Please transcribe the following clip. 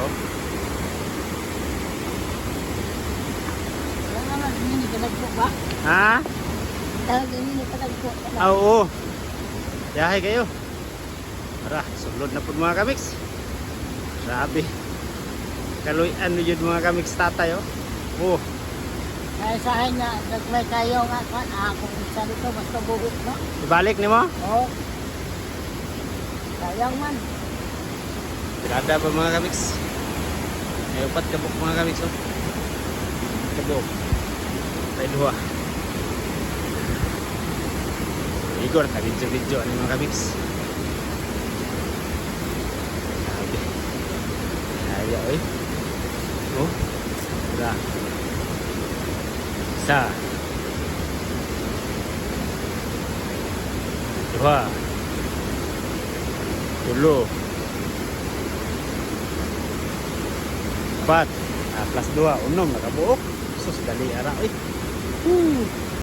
oh. Wala naman, hindi ka nagpo ba? Ha? Dahil hindi ka nagpo. Ah, oo. Yahay kayo. Tara, sulod na po mga kamiks. Grabe. Kaluyan nyo yun mga kamiks tatay, oh. Oh, Kaya sa akin na, nagmay kayo nga, kung isa dito, basta buhok, no? ibalik ni mo? Oo. Sayang man. Tirada pa mga kamiks. May upat kabuk mga kamiks, oh. Kabuk. Tayo duha. Igor, ka-video-video ano mga kamiks. Grabe. Kaya, oy. Oh. Tira. Isa. Dua. Tulo. Empat. Plus 2. Unom. Nakabuok. Sus, dali ara.